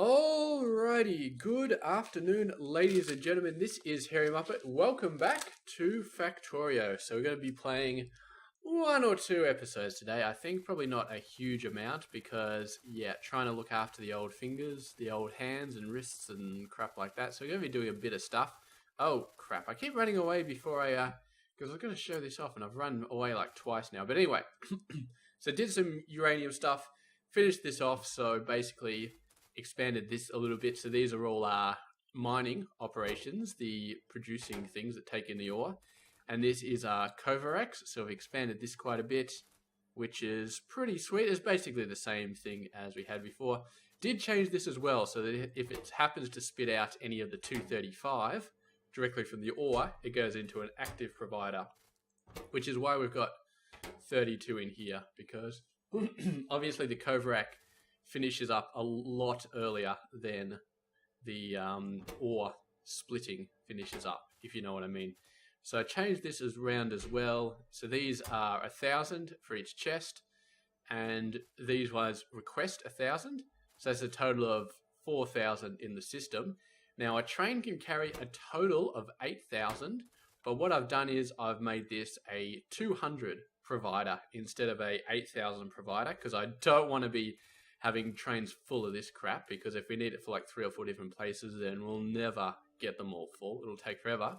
Alrighty, good afternoon, ladies and gentlemen. This is Hairymuppet. Welcome back to Factorio. So we're going to be playing one or two episodes today. I think probably not a huge amount because, yeah, trying to look after the old fingers, the old hands and wrists and crap like that. So we're going to be doing a bit of stuff. Oh, crap. I keep running away before because I was going to show this off and I've run away like twice now. But anyway, so did some uranium stuff, finished this off. So basically expanded this a little bit. So these are all mining operations, the producing things that take in the ore. And this is Kovarex, so we've expanded this quite a bit, which is pretty sweet. It's basically the same thing as we had before. Did change this as well, so that if it happens to spit out any of the 235 directly from the ore, it goes into an active provider, which is why we've got 32 in here, because obviously the Kovarex finishes up a lot earlier than the ore splitting finishes up, if you know what I mean. So I changed this as round as well. So these are 1,000 for each chest, and these ones request 1,000. So that's a total of 4,000 in the system. Now a train can carry a total of 8,000, but what I've done is I've made this a 200 provider instead of a 8,000 provider, because I don't want to be having trains full of this crap, because if we need it for like 3 or 4 different places, then we'll never get them all full. It'll take forever.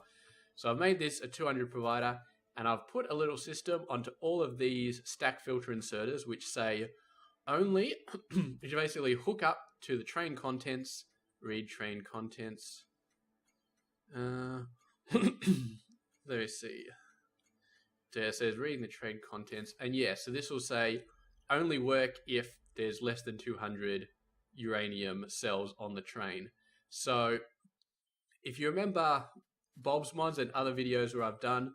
So I've made this a 200 provider, and I've put a little system onto all of these stack filter inserters, which say only, which basically hook up to the train contents, read train contents. Let me see. There it says reading the train contents, and yeah, so this will say only work if there's less than 200 uranium cells on the train. So if you remember Bob's mods and other videos where I've done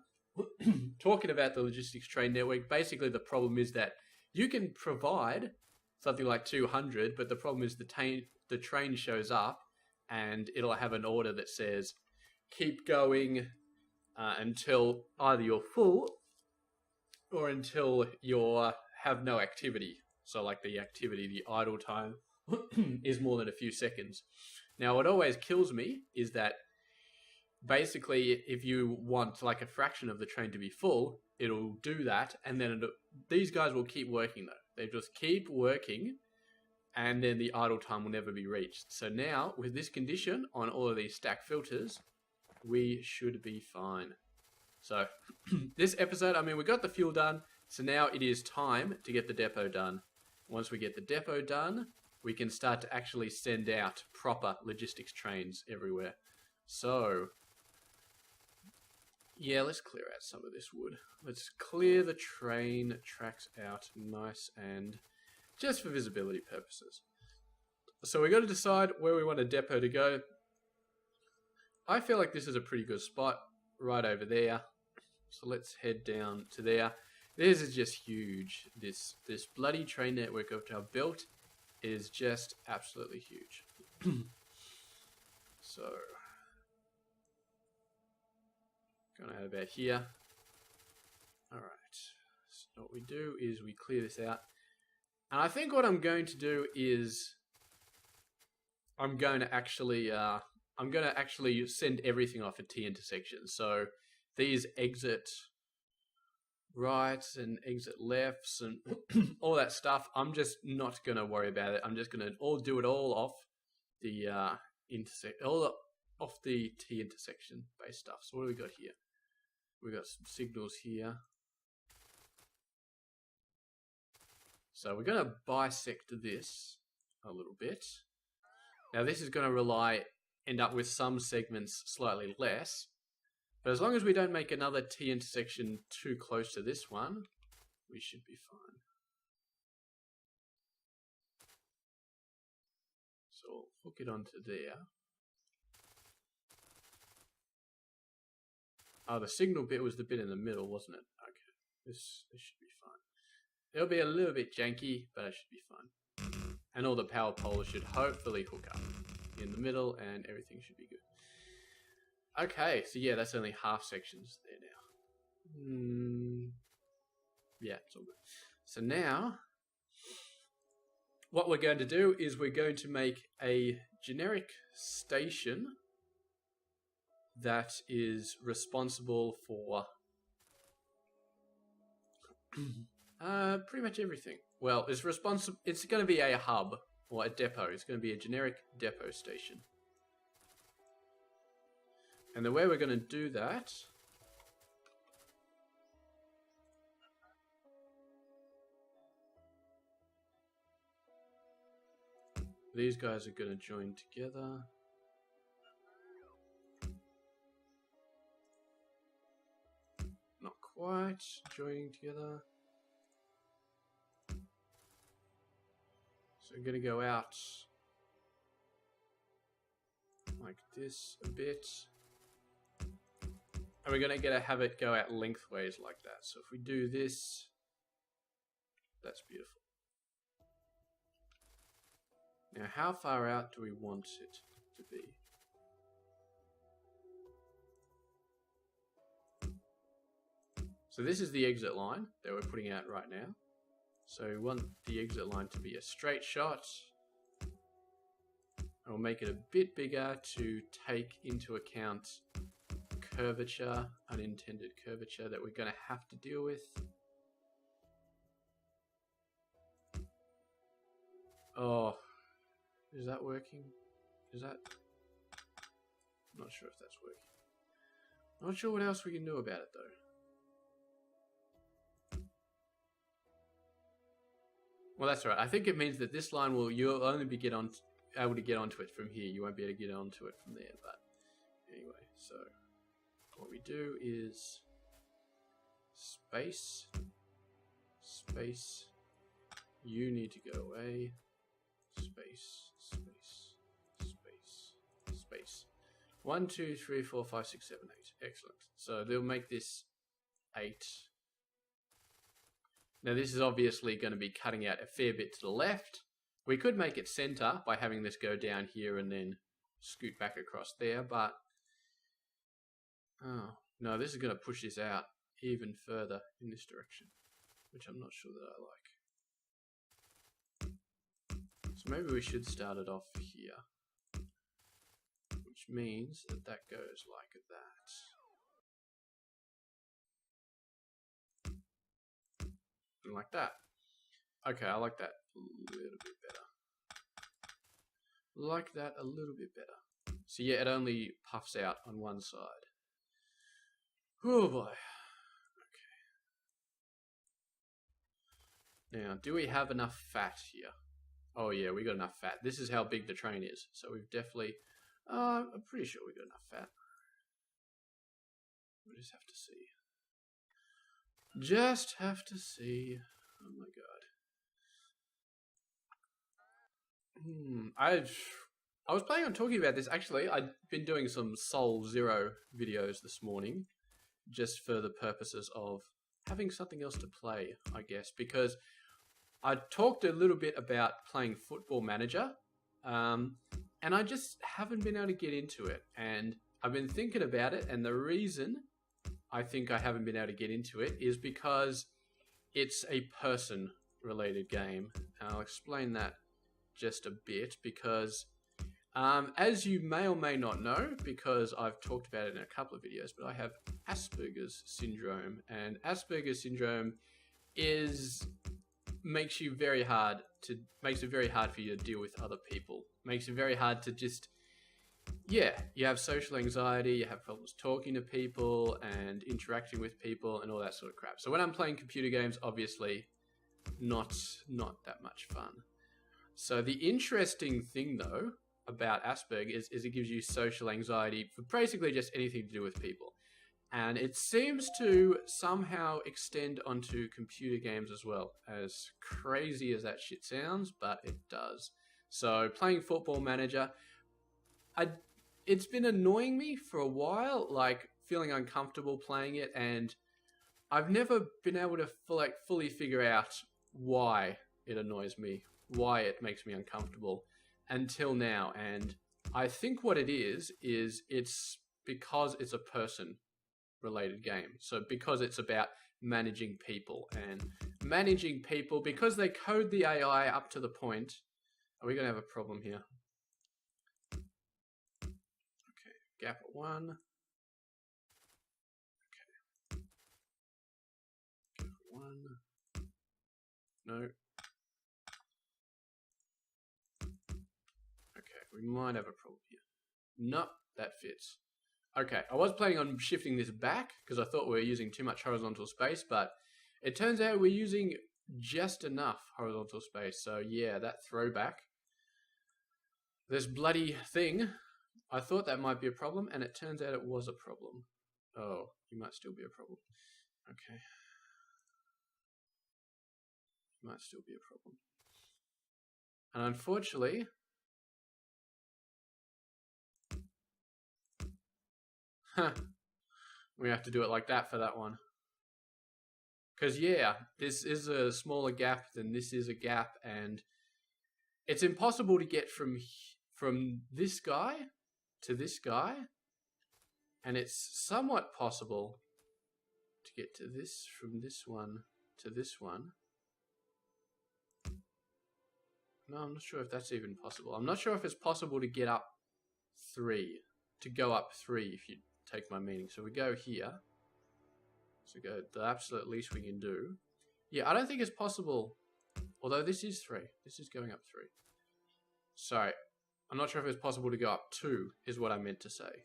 talking about the logistics train network, basically the problem is that you can provide something like 200, but the problem is the train shows up and it'll have an order that says keep going until either you're full or until you have no activity. So like the activity, the idle time is more than a few seconds. Now what always kills me is that basically if you want like a fraction of the train to be full, it'll do that, and then these guys will keep working though. They just keep working, and then the idle time will never be reached. So now with this condition on all of these stack filters, we should be fine. So this episode, I mean, we got the fuel done, so now it is time to get the depot done. Once we get the depot done, we can start to actually send out proper logistics trains everywhere. So yeah, let's clear out some of this wood. Let's clear the train tracks out nice and just for visibility purposes. So we got to decide where we want a depot to go. I feel like this is a pretty good spot right over there. So let's head down to there. This is just huge. This bloody train network I've built is just absolutely huge. So going to head about here. Alright, so what we do is we clear this out. And I think what I'm going to do is I'm going to actually send everything off at T intersections. So these exit rights and exit lefts and all that stuff, I'm just not going to worry about it. I'm just going to do it all off the off the T intersection based stuff. So what do we got here? We got some signals here. So we're going to bisect this a little bit. Now this is going to end up with some segments slightly less, but as long as we don't make another T intersection too close to this one, we should be fine. So we'll hook it onto there. Oh, the signal bit was the bit in the middle, wasn't it? Okay, this should be fine. It'll be a little bit janky, but it should be fine. And all the power poles should hopefully hook up in the middle, and everything should be good. Okay, so yeah, that's only half sections there now. Yeah, it's all good. So now, what we're going to do is we're going to make a generic station that is responsible for pretty much everything. Well, it's responsible. It's going to be a hub or a depot. It's going to be a generic depot station. And the way we're going to do that these guys are going to join together. Not quite joining together. So I'm going to go out like this a bit. And we're going to have it go out lengthways like that. So if we do this, that's beautiful. Now, how far out do we want it to be? So this is the exit line that we're putting out right now. So we want the exit line to be a straight shot. And we'll make it a bit bigger to take into account curvature, unintended curvature that we're going to have to deal with. Oh, is that working? Is that... I'm not sure if that's working. Not sure what else we can do about it though. Well, that's all right. I think it means that this line you'll only be able to get onto it from here. You won't be able to get onto it from there. But anyway, so what we do is space, space. You need to go away. Space, space, space, space. 1, 2, 3, 4, 5, 6, 7, 8. Excellent. So they'll make this 8. Now this is obviously going to be cutting out a fair bit to the left. We could make it center by having this go down here and then scoot back across there, but oh no, this is going to push this out even further in this direction, which I'm not sure that I like. So maybe we should start it off here, which means that that goes like that. Like that. Okay, I like that a little bit better. Like that a little bit better. So yeah, it only puffs out on one side. Oh boy. Okay. Now, do we have enough fat here? Oh yeah, we got enough fat. This is how big the train is. So we've definitely... I'm pretty sure we got enough fat. We just have to see. Just have to see. Oh my god. I was planning on talking about this. Actually, I've been doing some Soul Zero videos this morning, just for the purposes of having something else to play, I guess, because I talked a little bit about playing Football Manager, and I just haven't been able to get into it. And I've been thinking about it, and the reason I think I haven't been able to get into it is because it's a person-related game. And I'll explain that just a bit because, as you may or may not know, because I've talked about it in a couple of videos, but I have Asperger's syndrome, and Asperger's syndrome makes it very hard for you to deal with other people. Makes it very hard to just... Yeah, you have social anxiety, you have problems talking to people and interacting with people and all that sort of crap. So when I'm playing computer games, obviously not that much fun. So the interesting thing though about Asperger's is it gives you social anxiety for basically just anything to do with people. And it seems to somehow extend onto computer games as well, as crazy as that shit sounds, but it does. So playing Football Manager... it's been annoying me for a while, like feeling uncomfortable playing it, and I've never been able to fully figure out why it annoys me, why it makes me uncomfortable until now. And I think what it is it's because it's a person-related game. So because it's about managing people. And managing people, because they code the AI up to the point... Are we going to have a problem here? Okay, gap at 1. Okay. Gap at 1. No. Okay, we might have a problem here. No, that fits. Okay, I was planning on shifting this back because I thought we were using too much horizontal space, but it turns out we're using just enough horizontal space. So yeah, that throwback. This bloody thing, I thought that might be a problem, and it turns out it was a problem. Oh, it might still be a problem. Okay. It might still be a problem. And unfortunately... we have to do it like that for that one. Because, yeah, this is a smaller gap than this is a gap, and it's impossible to get from this guy to this guy, and it's somewhat possible to get to this from this one to this one. No, I'm not sure if that's even possible. I'm not sure if it's possible to get up 3, to go up 3 if you take my meaning. So we go here. So go the absolute least we can do. Yeah, I don't think it's possible. Although this is 3. This is going up 3. Sorry. I'm not sure if it's possible to go up 2, is what I meant to say.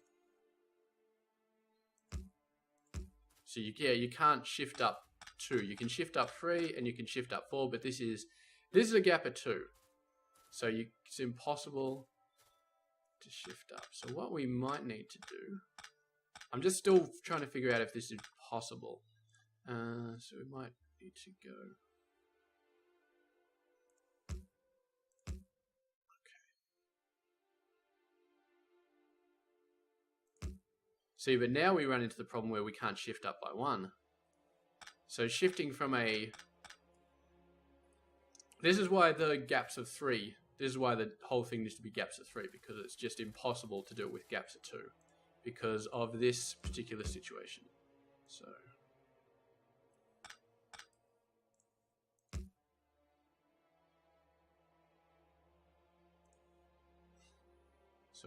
So you can't shift up 2. You can shift up 3 and you can shift up 4, but this is a gap of 2. So it's impossible to shift up. So what we might need to do, I'm just still trying to figure out if this is possible. So we might need to go. See, but now we run into the problem where we can't shift up by 1. So shifting from a... This is why the gaps of 3. This is why the whole thing needs to be gaps of 3, because it's just impossible to do it with gaps of 2 because of this particular situation. So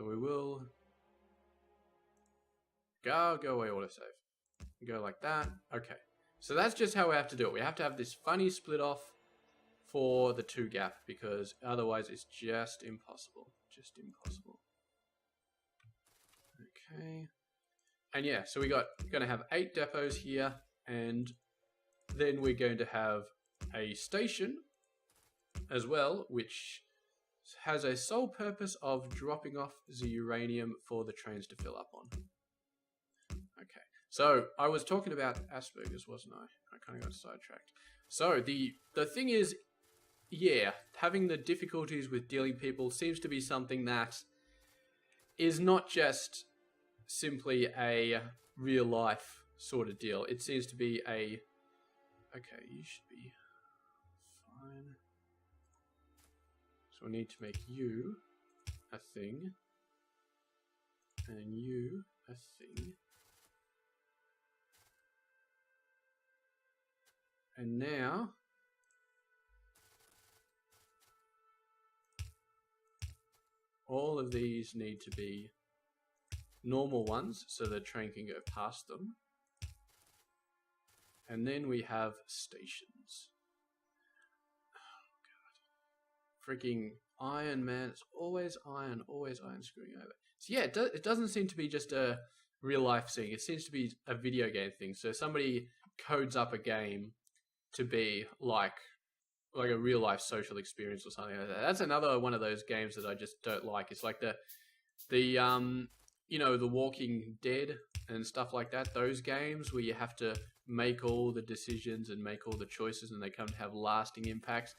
we will go away autosave. Go like that. Okay. So that's just how we have to do it. We have to have this funny split off for the 2 gap, because otherwise it's just impossible. Just impossible. Okay. And yeah, so we're going to have 8 depots here, and then we're going to have a station as well, which has a sole purpose of dropping off the uranium for the trains to fill up on. Okay. So I was talking about Asperger's, wasn't I? I kind of got sidetracked. So the thing is, yeah, having the difficulties with dealing people seems to be something that is not just simply a real life sort of deal. It seems to be a... Okay, you should be fine. So we need to make you a thing, and you a thing. And now all of these need to be normal ones so the train can go past them. And then we have stations. Oh god. Freaking iron, man. It's always iron screwing over. So yeah, it doesn't seem to be just a real life thing. It seems to be a video game thing. So somebody codes up a game to be like a real life social experience or something like that. That's another one of those games that I just don't like. It's like the you know, The Walking Dead and stuff like that. Those games where you have to make all the decisions and make all the choices and they come to have lasting impacts.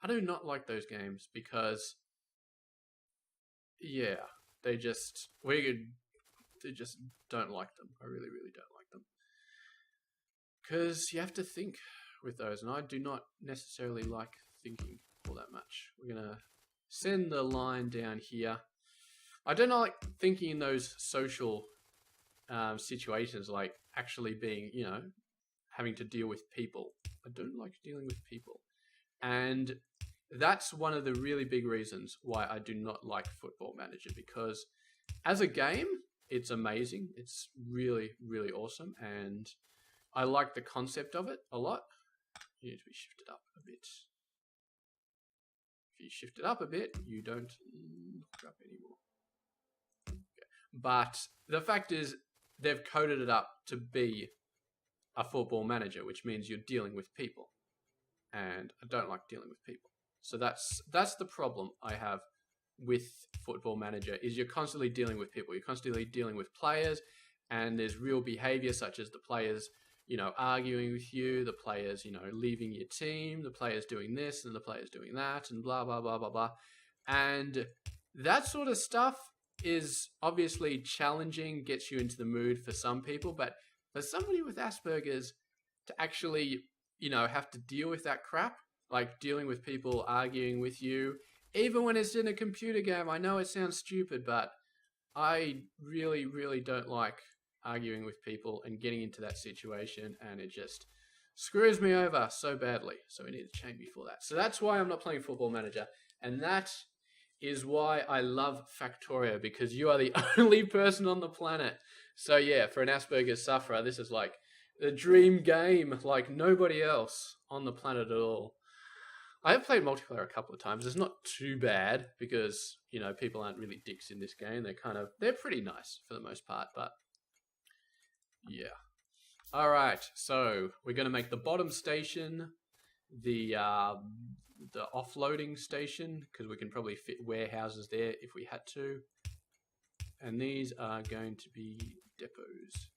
I do not like those games because, yeah, they just don't like them. I really, really don't like them. Because you have to think with those, and I do not necessarily like thinking all that much. We're going to send the line down here. I don't like thinking in those social situations, like actually being, you know, having to deal with people. I don't like dealing with people. And that's one of the really big reasons why I do not like Football Manager, because as a game, it's amazing. It's really, really awesome. And I like the concept of it a lot. You need to be shifted up a bit. If you shift it up a bit, you don't look up anymore. Okay. But the fact is, they've coded it up to be a Football Manager, which means you're dealing with people. And I don't like dealing with people. So that's the problem I have with Football Manager, is you're constantly dealing with people. You're constantly dealing with players, and there's real behavior such as the players, arguing with you, the players, leaving your team, the players doing this and the players doing that, and blah, blah, blah, blah, blah. And that sort of stuff is obviously challenging, gets you into the mood for some people, but for somebody with Asperger's to actually, have to deal with that crap, like dealing with people arguing with you, even when it's in a computer game. I know it sounds stupid, but I really, really don't like arguing with people and getting into that situation, and it just screws me over so badly. So we need to change before that. So that's why I'm not playing Football Manager, and that is why I love Factorio, because you are the only person on the planet. So yeah, for an Asperger's sufferer, this is like the dream game, like nobody else on the planet at all. I have played multiplayer a couple of times. It's not too bad because, people aren't really dicks in this game. They're pretty nice for the most part, but yeah. All right, so we're going to make the bottom station the offloading station, because we can probably fit warehouses there if we had to. And these are going to be depots.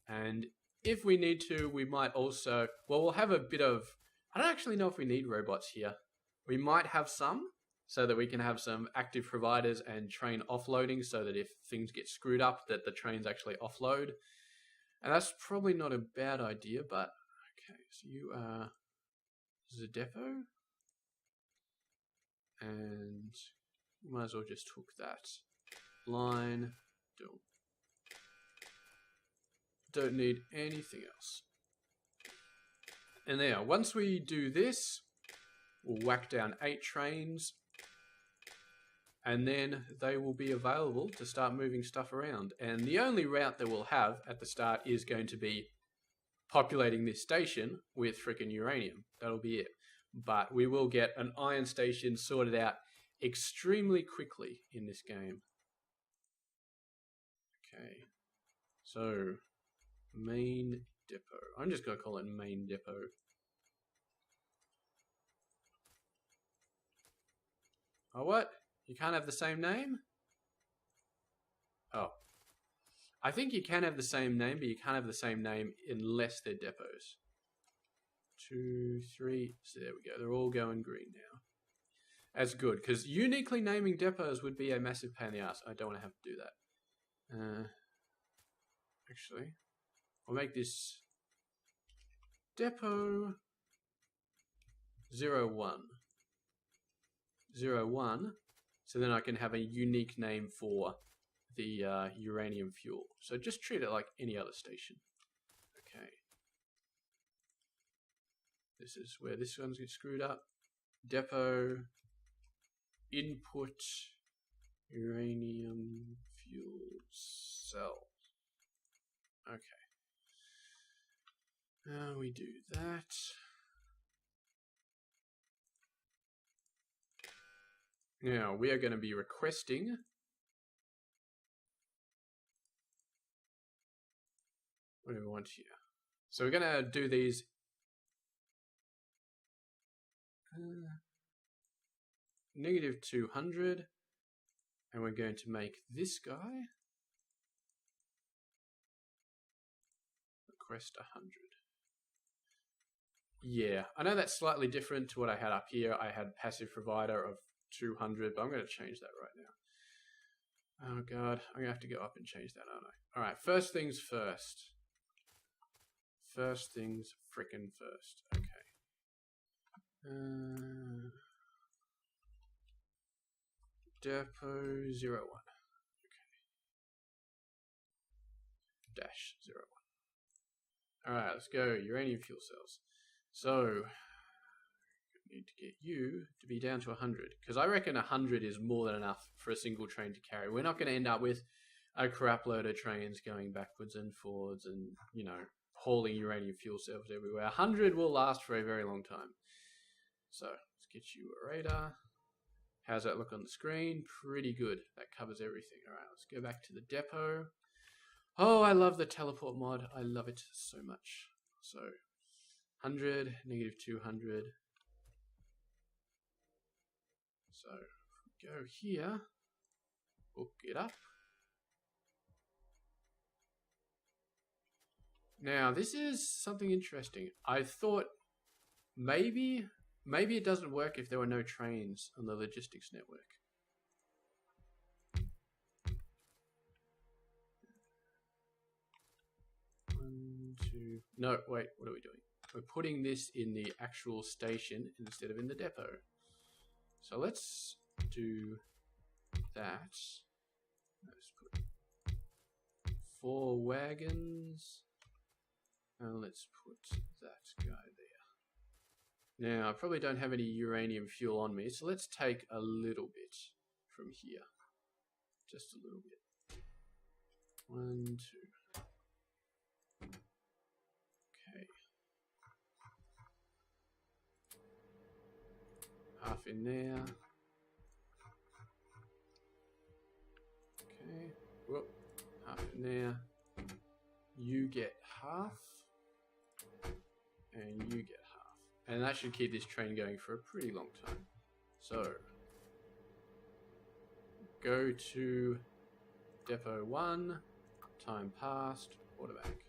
And if we need to, we might also, we'll have a bit of, I don't actually know if we need robots here. We might have some, so that we can have some active providers and train offloading, so that if things get screwed up, that the trains actually offload. And that's probably not a bad idea, but okay, so this is a depot. And you might as well just hook that line. Don't need anything else. And there, once we do this, we'll whack down 8 trains, and then they will be available to start moving stuff around. And the only route that we'll have at the start is going to be populating this station with freaking uranium. That'll be it. But we will get an iron station sorted out extremely quickly in this game. Okay, so main depot. I'm just going to call it main depot. Oh, what? You can't have the same name? Oh. I think you can have the same name, but you can't have the same name unless they're depots. 2, 3. So there we go. They're all going green now. That's good, because uniquely naming depots would be a massive pain in the ass. I don't want to have to do that. Actually, I'll make this depot 01. 01. So then I can have a unique name for the uranium fuel. So just treat it like any other station. Okay. This is where this one's get screwed up. Depot, input, uranium fuel cell. Okay. Now we do that. Now we are going to be requesting what do we want here? So we're going to do these -200, and we're going to make this guy request 100. Yeah, I know that's slightly different to what I had up here. I had passive provider of 200, but I'm going to change that right now. Oh god, I'm going to have to go up and change that, aren't I? Alright, first things first. First things frickin' first. Okay. Depot 01. Okay. -01. Alright, let's go. Uranium fuel cells. So, need to get you to be down to 100. Because I reckon 100 is more than enough for a single train to carry. We're not going to end up with a crap load of trains going backwards and forwards and, you know, hauling uranium fuel cells everywhere. 100 will last for a very long time. So, let's get you a radar. How's that look on the screen? Pretty good. That covers everything. Alright, let's go back to the depot. Oh, I love the teleport mod. I love it so much. So, 100, negative 200. So, if we go here, book it up. Now, this is something interesting. I thought maybe it doesn't work if there were no trains on the logistics network. No, wait, what are we doing? We're putting this in the actual station instead of in the depot. So let's do that. Let's put 4 wagons. And let's put that guy there. Now, I probably don't have any uranium fuel on me, so let's take a little bit from here. Just a little bit. 1, 2. Okay. Half in there. Okay. Whoop. Half in there. You get half. And you get half. And that should keep this train going for a pretty long time. So, go to Depot 1. Time passed. Order back.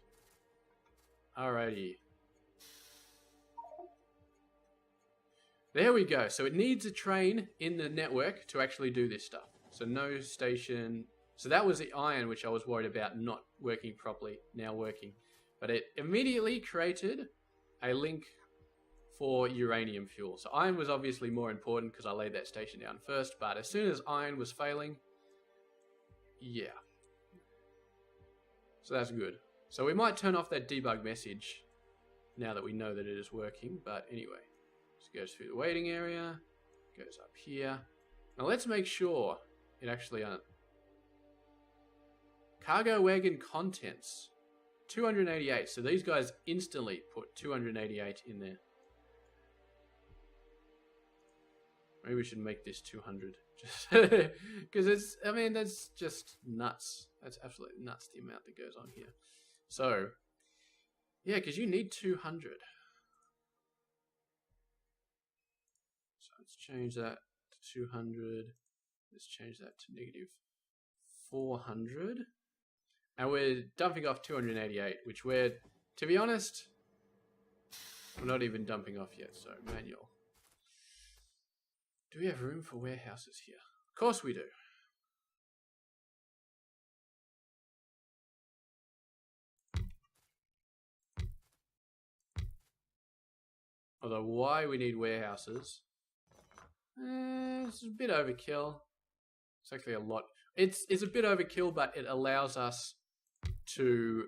Alrighty. There we go. So it needs a train in the network to actually do this stuff. So no station. So that was the iron, which I was worried about not working properly. Now working. But it immediately created a link for uranium fuel. So iron was obviously more important because I laid that station down first. But as soon as iron was failing, yeah. So that's good. So we might turn off that debug message now that we know that it is working. But anyway. So it goes through the waiting area, goes up here. Now let's make sure it actually cargo wagon contents 288. So these guys instantly put 288 in there. Maybe we should make this 200 just because it's, I mean, that's just nuts. That's absolutely nuts, the amount that goes on here. So yeah, because you need 200. Let's change that to 200. Let's change that to negative 400. And we're dumping off 288, which we're, to be honest, we're not even dumping off yet. So manual. Do we have room for warehouses here? Of course we do. Although why we need warehouses... it's a bit overkill. It's actually a lot. It's a bit overkill, but it allows us to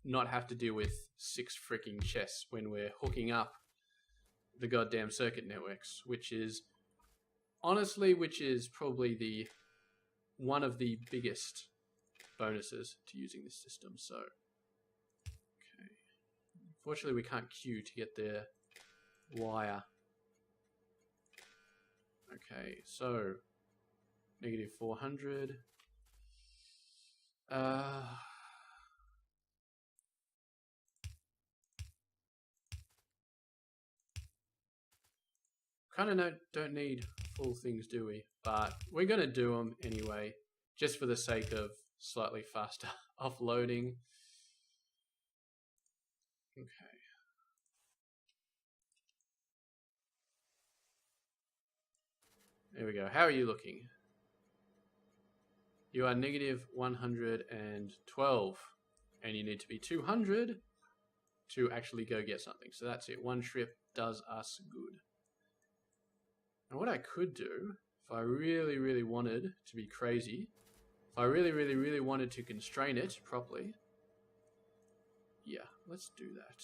not have to deal with 6 freaking chests when we're hooking up the goddamn circuit networks, which is honestly, probably one of the biggest bonuses to using this system. So, okay. Unfortunately, we can't queue to get the wire. Okay, so negative 400. Kind of don't need full things, do we? But we're going to do them anyway, just for the sake of slightly faster offloading. Okay. There we go. How are you looking? You are negative 112. And you need to be 200 to actually go get something. So that's it. One trip does us good. And what I could do, if I really, really wanted to be crazy, if I really, really, really wanted to constrain it properly, Yeah, let's do that.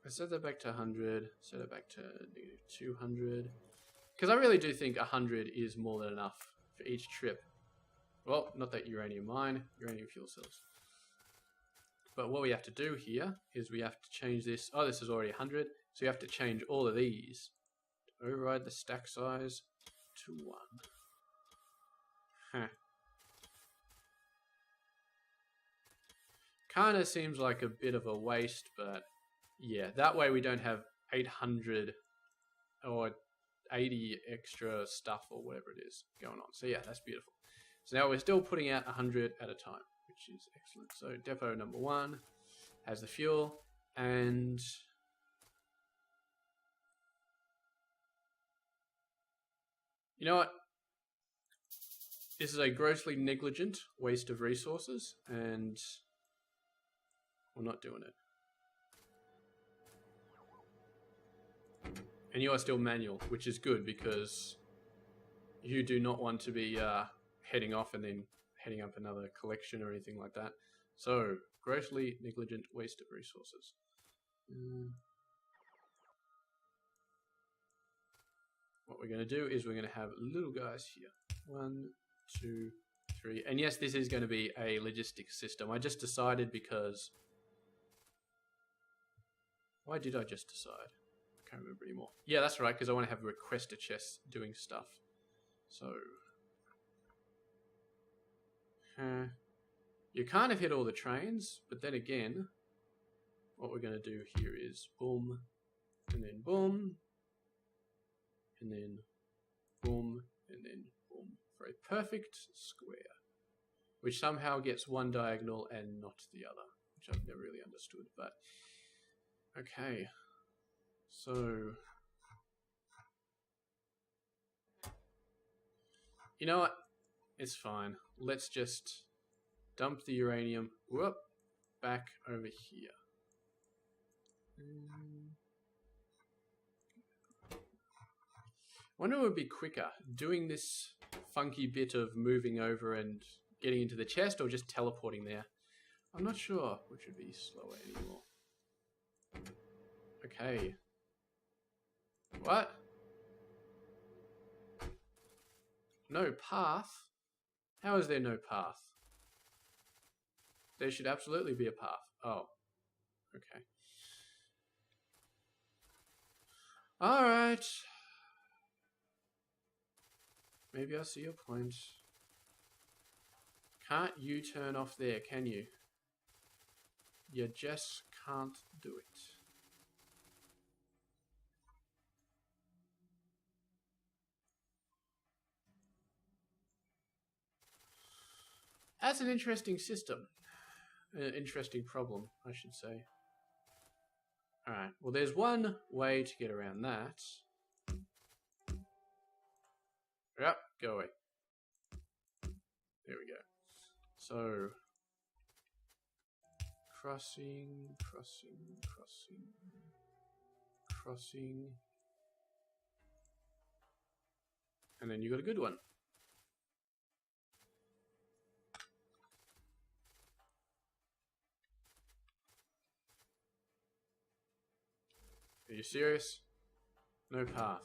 I set that back to 100, set it back to -200. Because I really do think 100 is more than enough for each trip. Well, not that uranium mine, uranium fuel cells. But what we have to do here is we have to change this. Oh, this is already 100. So you have to change all of these. Override the stack size to 1. Huh. Kind of seems like a bit of a waste, but yeah, that way we don't have 800 or 80 extra stuff or whatever it is going on. So yeah, that's beautiful. So now we're still putting out 100 at a time, which is excellent. So depot number 1 has the fuel, and you know what? This is a grossly negligent waste of resources, and we're not doing it. And you are still manual, which is good because you do not want to be heading off and then heading up another collection or anything like that. So, grossly negligent waste of resources. What we're going to do is we're going to have little guys here. 1, 2, 3. And yes, this is going to be a logistics system. I just decided because... Why did I just decide? I can't remember anymore. Yeah, that's right, because I want to have requester chests doing stuff. So... you kind of hit all the trains, but then again, what we're going to do here is boom, and then boom, and then boom, and then boom, for a perfect square, which somehow gets one diagonal and not the other, which I've never really understood, but okay. So, you know what? It's fine. Let's just dump the uranium back over here. I wonder what would be quicker, doing this funky bit of moving over and getting into the chest, or just teleporting there. I'm not sure which would be slower anymore. Okay. What? No path? How is there no path? There should absolutely be a path. Oh. Okay. Alright. Maybe I see your point. Can't you turn off there, can you? You just can't do it. That's an interesting system. An interesting problem, I should say. Alright, well there's one way to get around that. Yep, go away. There we go. So, crossing. And then you got a good one. Are you serious? No path.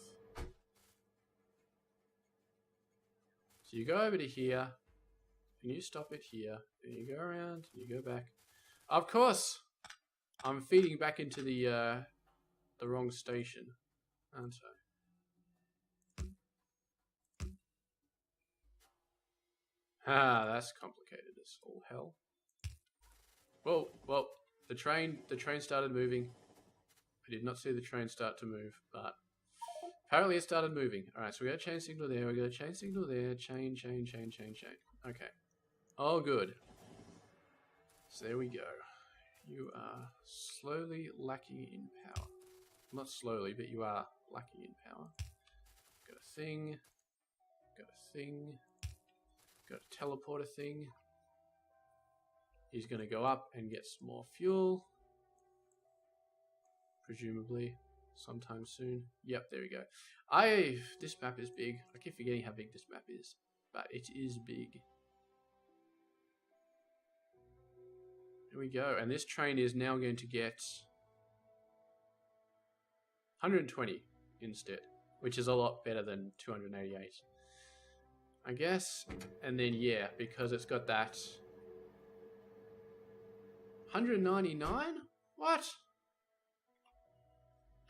So you go over to here, and you stop it here, and you go around, and you go back. Of course! I'm feeding back into the wrong station, aren't I? Ah, that's complicated as all hell. Well, the train started moving. I did not see the train start to move, but apparently it started moving. Alright, so we got a chain signal there, we got a chain signal there, chain. Okay. All good. So there we go. You are slowly lacking in power. Not slowly, but you are lacking in power. Got a thing. Got a teleporter thing. He's going to go up and get some more fuel. Presumably, sometime soon. Yep, there we go. This map is big. I keep forgetting how big this map is, but it is big. There we go. And this train is now going to get 120 instead, which is a lot better than 288, I guess. And then, yeah, because it's got that 199? What?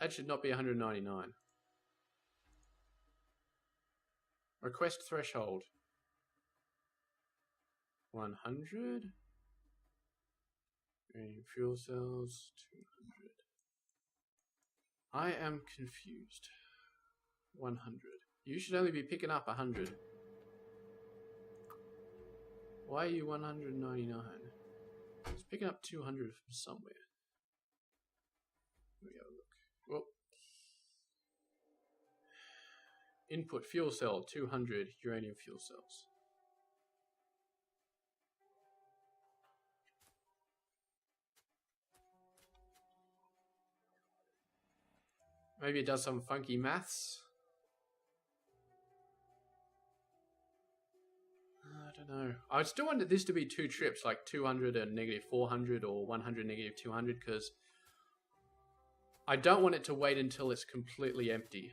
That should not be 199. Request threshold 100. Fuel cells 200. I am confused. 100. You should only be picking up 100. Why are you 199? It's picking up 200 from somewhere. Let me have a look. Well, input fuel cell 200 uranium fuel cells. Maybe it does some funky maths. I don't know. I still wanted this to be 2 trips, like 200 and negative 400 or 100 negative 200, because I don't want it to wait until it's completely empty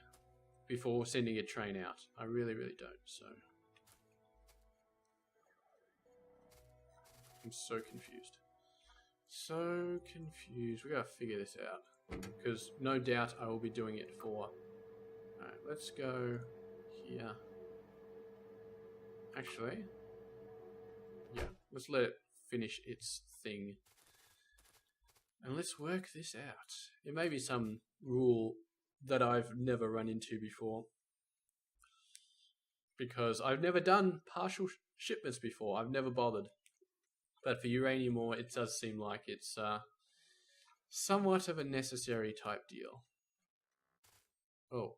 before sending a train out. I really, really don't. So I'm so confused. So confused. We gotta figure this out, because no doubt I will be doing it for... Alright, let's go here. Actually, yeah, let's let it finish its thing. And let's work this out. It may be some rule that I've never run into before, because I've never done partial shipments before. I've never bothered. But for uranium ore, it does seem like it's somewhat of a necessary type deal. Oh,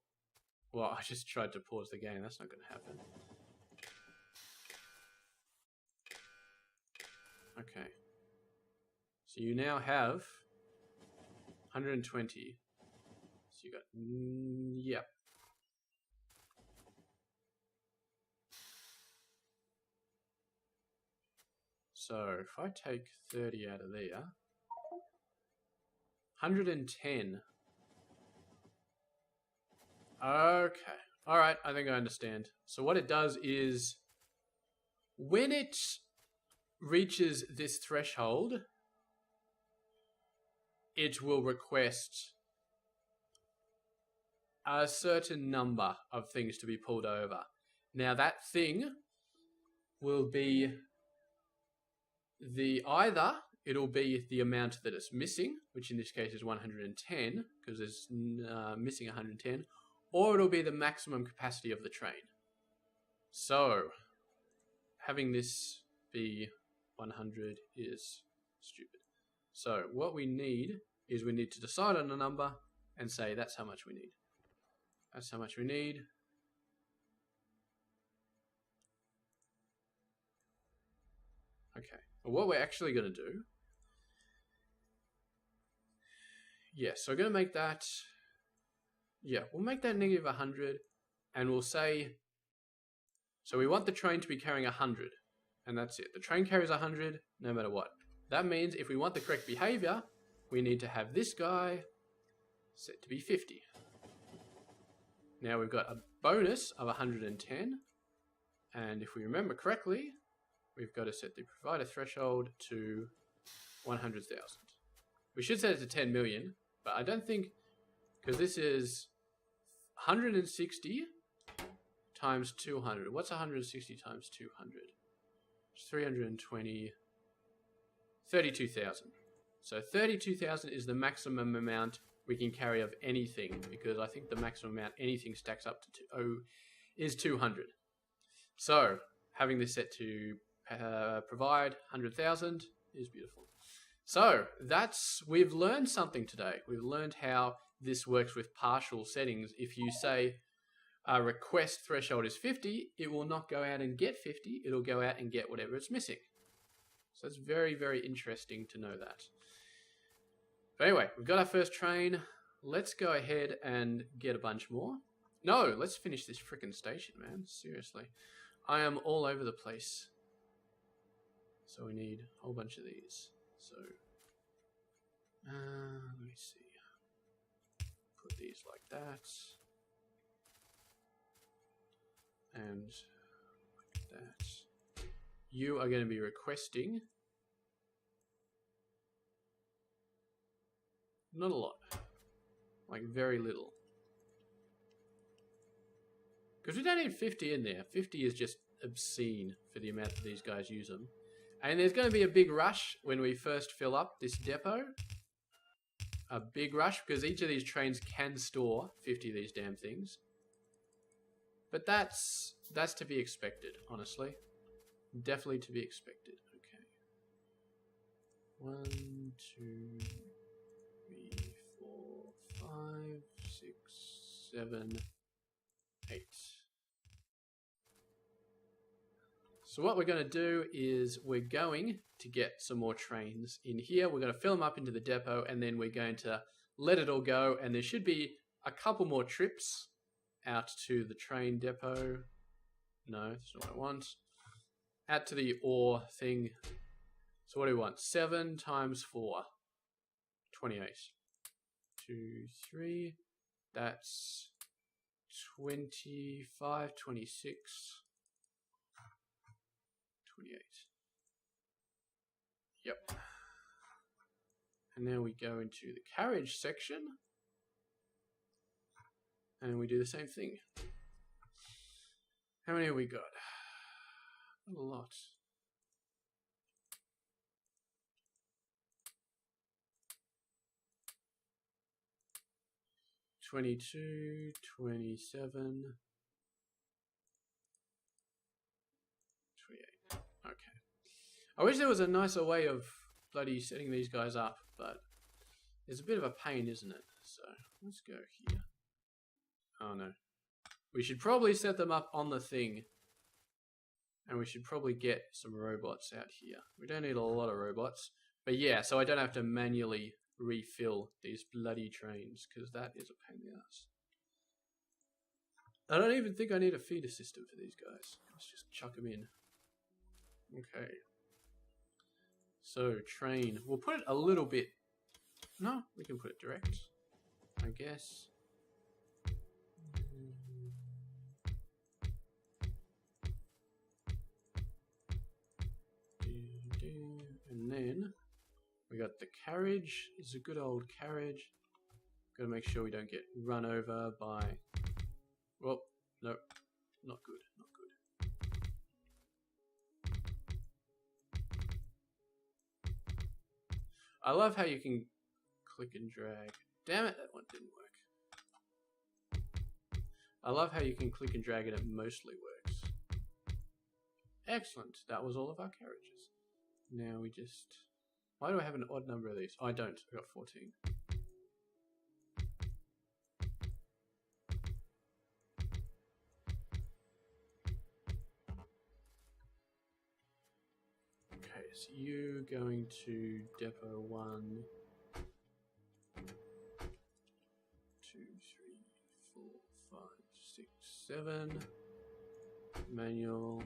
well, I just tried to pause the game. That's not going to happen. Okay. So you now have 120. So you got, yep. So if I take 30 out of there, 110. Okay. All right, I think I understand. So what it does is, when it reaches this threshold, it will request a certain number of things to be pulled over. Now that thing will be either it'll be the amount that it's missing, which in this case is 110, because it's missing 110, or it'll be the maximum capacity of the train. So having this be 100 is stupid. So what we need is we need to decide on a number and say that's how much we need. That's how much we need. Okay. Well, what we're actually going to do... Yes, so we're going to make that... Yeah, we'll make that negative 100, and we'll say... So we want the train to be carrying 100, and that's it. The train carries 100 no matter what. That means if we want the correct behavior, we need to have this guy set to be 50. Now we've got a bonus of 110, and if we remember correctly, we've got to set the provider threshold to 100,000. We should set it to 10 million, but I don't think, because this is 160 times 200. What's 160 times 200? It's 320, 32,000. So 32,000 is the maximum amount we can carry of anything, because I think the maximum amount anything stacks up to is 200. So having this set to provide 100,000 is beautiful. So we've learned something today. We've learned how this works with partial settings. If you say a request threshold is 50, it will not go out and get 50. It'll go out and get whatever it's missing. So it's very, very interesting to know that. But anyway, we've got our first train. Let's go ahead and get a bunch more. No, let's finish this frickin' station, man. Seriously. I am all over the place. So we need a whole bunch of these. So, let me see. Put these like that. And like that. You are going to be requesting not a lot. Like very little. Because we don't need 50 in there. 50 is just obscene for the amount that these guys use them. And there's going to be a big rush when we first fill up this depot. A big rush, because each of these trains can store 50 of these damn things. But that's to be expected, honestly. Definitely to be expected. Okay. 1, 2, 3, 4, 5, 6, 7, 8. So what we're going to do is we're going to get some more trains in here. We're going to fill them up into the depot, and then we're going to let it all go. And there should be a couple more trips out to the train depot. No, that's not what I want. Out to the ore thing. So what do we want? 7 times 4. 28. 2, 3. That's 25, 26. 28. Yep. And then we go into the carriage section. And we do the same thing. How many have we got? Not a lot. $22, $27, $28. Okay. I wish there was a nicer way of bloody setting these guys up, but it's a bit of a pain, isn't it? So let's go here. Oh no. We should probably set them up on the thing. And we should probably get some robots out here. We don't need a lot of robots. But yeah, so I don't have to manually refill these bloody trains, because that is a pain in the ass. I don't even think I need a feeder system for these guys. Let's just chuck them in. Okay. So, train. We'll put it a little bit... No, we can put it direct, I guess. And then we got the carriage. It's a good old carriage. Got to make sure we don't get run over by... Well, no, not good, not good. I love how you can click and drag. Damn it, that one didn't work. I love how you can click and drag and it mostly works. Excellent, that was all of our carriages. Now we just... Why do I have an odd number of these? Oh, I don't. I got 14. Okay, so you going to depot 1, 2, 3, 4, 5, 6, 7. Manual.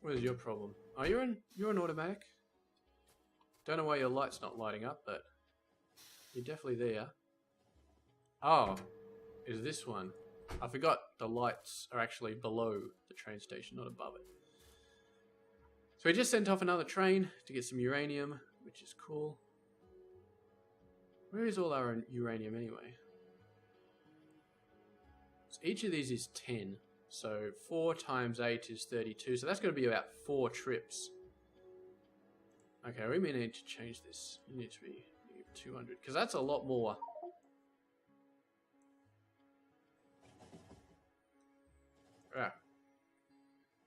What is your problem? Oh, you're an automatic. Don't know why your light's not lighting up, but you're definitely there. Oh, is this one? I forgot the lights are actually below the train station, not above it. So we just sent off another train to get some uranium, which is cool. Where is all our uranium anyway? So each of these is 10. So 4 times 8 is 32. So that's going to be about 4 trips. Okay, we may need to change this. You need to be 200, because that's a lot more. Ah.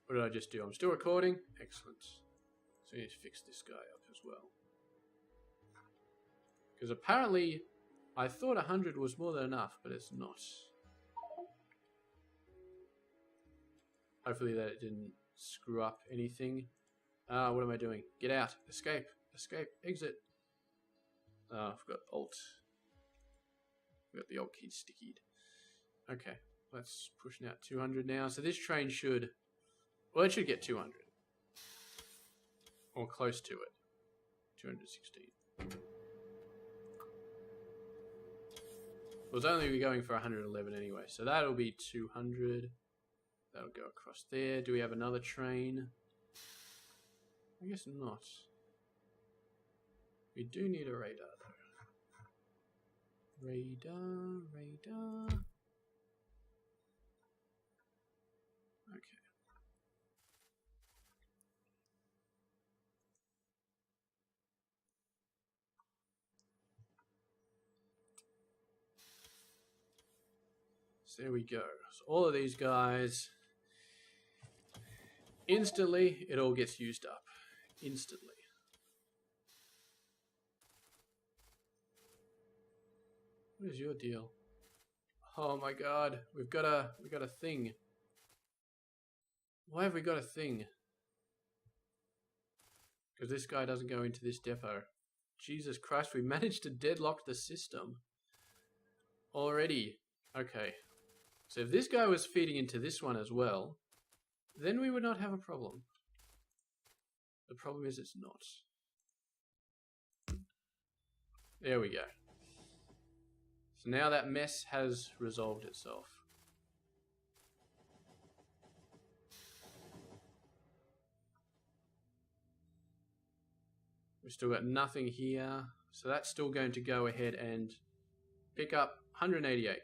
What did I just do? I'm still recording. Excellent. So we need to fix this guy up as well. Because apparently, I thought 100 was more than enough, but it's not. Hopefully that it didn't screw up anything. What am I doing? Get out. Escape. escape, exit. I've got Alt. I've got the Alt key stickied. Okay, let's push out 200 now. So this train should, well, it should get 200. Or close to it. 216. It was only going for 111 anyway, so that'll be 200. That'll go across there. Do we have another train? I guess not. We do need a radar though. Radar. Okay. So there we go. So all of these guys, instantly, it all gets used up. Instantly. What is your deal? Oh my god, we got a thing. Why have we got a thing? Because this guy doesn't go into this depot. Jesus Christ, we managed to deadlock the system already. Okay. So if this guy was feeding into this one as well, then we would not have a problem. The problem is it's not. There we go. So now that mess has resolved itself. We've still got nothing here. So that's still going to go ahead and pick up 188.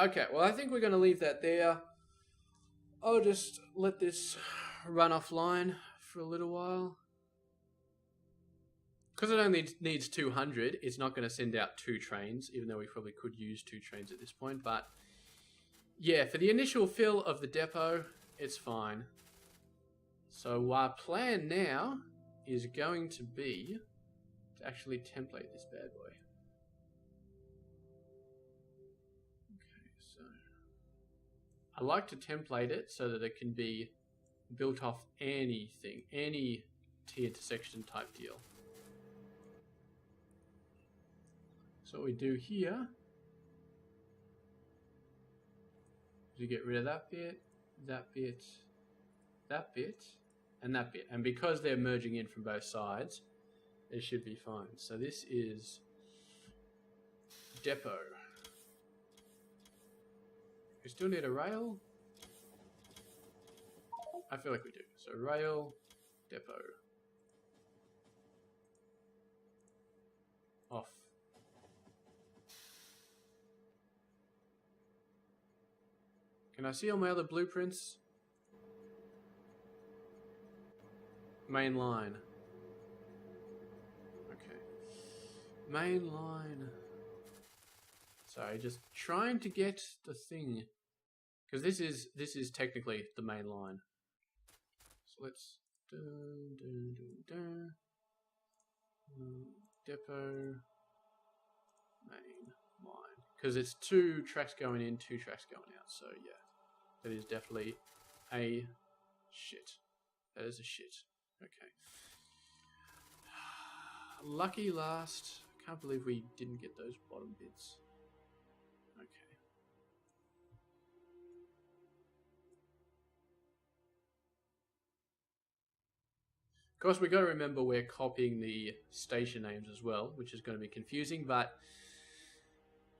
Okay, well I think we're going to leave that there. I'll just let this run offline for a little while. Because it only needs 200, it's not going to send out 2 trains, even though we probably could use 2 trains at this point. But yeah, for the initial fill of the depot, it's fine. So our plan now is going to be to actually template this bad boy. Okay, so I like to template it so that it can be built off anything, any T-intersection type deal. So what we do here is we get rid of that bit, that bit, that bit, and that bit. And because they're merging in from both sides, it should be fine. So this is depot. We still need a rail. I feel like we do. So rail, depot. Off. Can I see all my other blueprints? Main line. Okay. Main line. Sorry, just trying to get the thing. Because this is technically the main line. So let's depot main line. Because it's 2 tracks going in, 2 tracks going out. So yeah. That is definitely a shit. That is a shit. Okay. Lucky last. I can't believe we didn't get those bottom bits. Okay. Of course, we've got to remember we're copying the station names as well, which is going to be confusing, but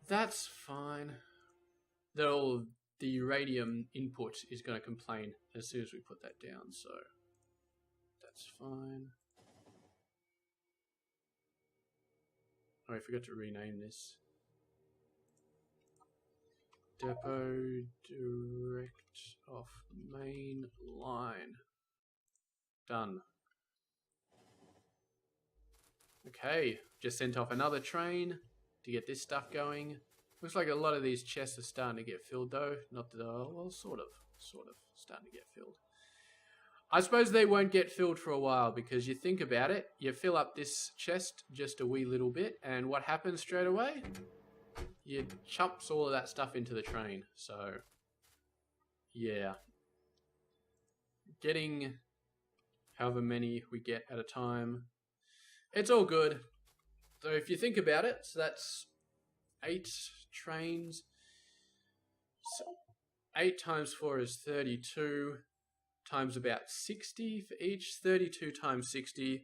that's fine. The radium input is going to complain as soon as we put that down, so that's fine. Oh, I forgot to rename this. Depot direct off main line. Done. Okay, just sent off another train to get this stuff going. Looks like a lot of these chests are starting to get filled though. Not that, well, sort of starting to get filled. I suppose they won't get filled for a while because you think about it, you fill up this chest just a wee little bit and what happens straight away? You chumps all of that stuff into the train. So, yeah. Getting however many we get at a time. It's all good. So if you think about it, so that's 8 trains. So 8 times 4 is 32, times about 60 for each. 32 times 60.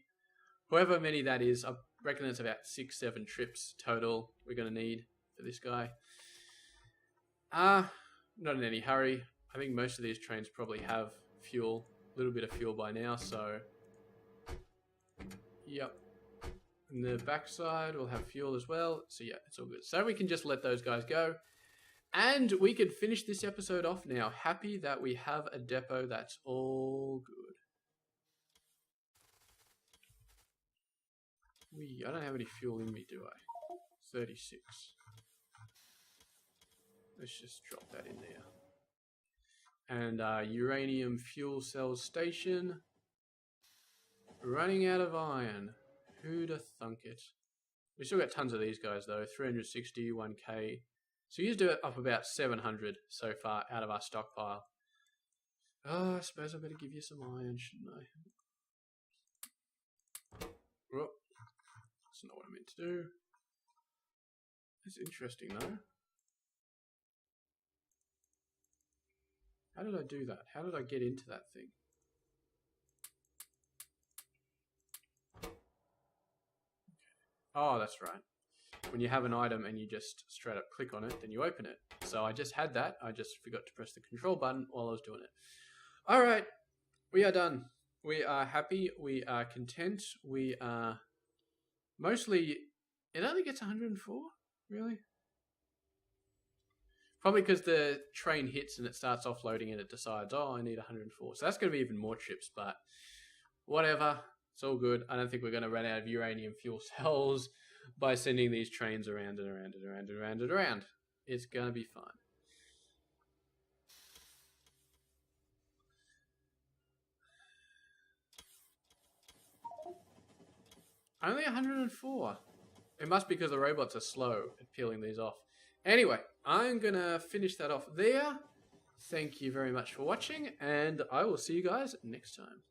However many that is, I reckon it's about 6-7 trips total we're going to need for this guy. Not in any hurry. I think most of these trains probably have fuel, a little bit of fuel by now, so yep. And the backside will have fuel as well, so yeah, it's all good. So we can just let those guys go, and we can finish this episode off now. Happy that we have a depot that's all good. I don't have any fuel in me, do I? 36. Let's just drop that in there. And uranium fuel cell station. Running out of iron. Who'da thunk it? We still got tons of these guys though. 360, 1k. So we used up about 700 so far out of our stockpile. Oh, I suppose I better give you some iron, shouldn't I? Oh, that's not what I meant to do. That's interesting though. How did I do that? How did I get into that thing? Oh, that's right. When you have an item and you just straight up click on it, then you open it. So I just had that. I just forgot to press the control button while I was doing it. All right. We are done. We are happy. We are content. We are mostly... It only gets 104? Really? Probably because the train hits and it starts offloading and it decides, oh, I need 104. So that's going to be even more trips, but whatever. It's all good. I don't think we're going to run out of uranium fuel cells by sending these trains around and around and around and around and around. It's going to be fine. Only 104. It must be because the robots are slow at peeling these off. Anyway, I'm going to finish that off there. Thank you very much for watching, and I will see you guys next time.